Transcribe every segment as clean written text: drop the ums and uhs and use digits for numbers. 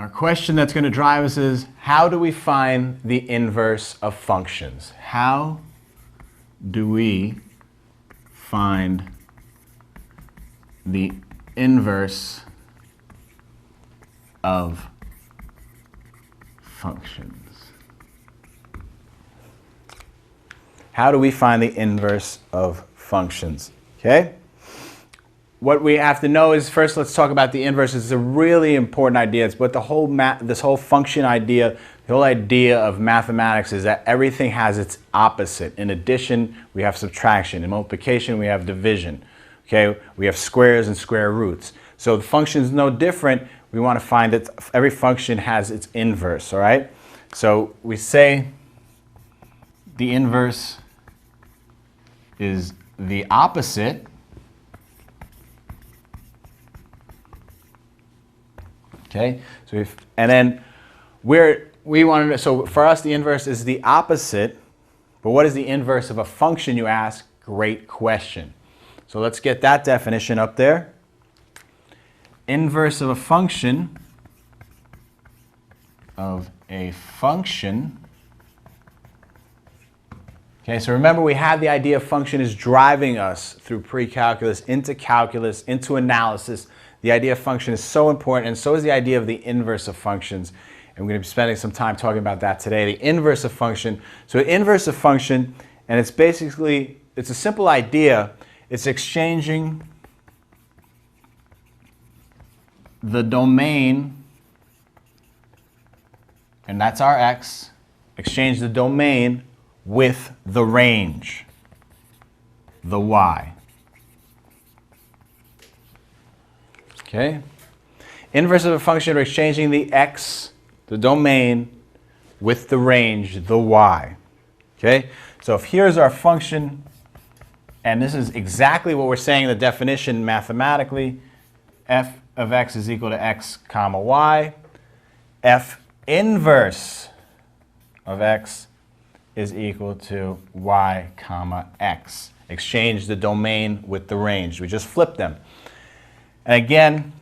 our question that's going to drive us is, how do we find the inverse of functions? How do we find the inverse of functions? How do we find the inverse of functions? Okay? What we have to know is, first let's talk about the inverse. It's a really important idea. It's what the whole this whole function idea, the whole idea of mathematics is that everything has its opposite. In addition, we have subtraction. In multiplication, we have division. Okay? We have squares and square roots. So the function is no different. We want to find that every function has its inverse, all right? So we say the inverse is the opposite okay, so and then we wanted to, so for us the inverse is the opposite, but what is the inverse of a function, you ask? Great question. So let's get that definition up there. Inverse of a function, okay, so remember we had the idea of function is driving us through pre-calculus, into analysis. The idea of function is so important, and so is the idea of the inverse of functions. And we're going to be spending some time talking about that today. The inverse of function. So the inverse of function, and it's basically, it's a simple idea. It's exchanging the domain, and that's our x, exchange the domain with the range, the y. Okay? Inverse of a function, we're exchanging the x, the domain, with the range, the y. Okay? So if here's our function, and this is exactly what we're saying in the definition mathematically, f of x is equal to x comma y. F inverse of x is equal to y comma x. Exchange the domain with the range. We just flip them. And again,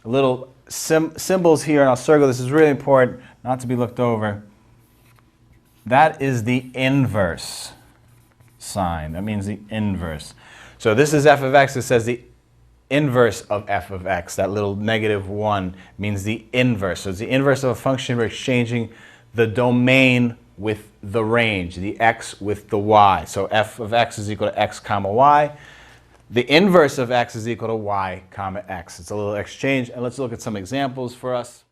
a little symbols here, and I'll circle. This is really important, not to be looked over. That is the inverse sign. That means the inverse. So this is f of x. It says the inverse of f of x. That little -1 means the inverse. So it's the inverse of a function. We're exchanging the domain with the range, the x with the y. So f of x is equal to x comma y. The inverse of x is equal to y comma x. It's a little exchange, and let's look at some examples for us.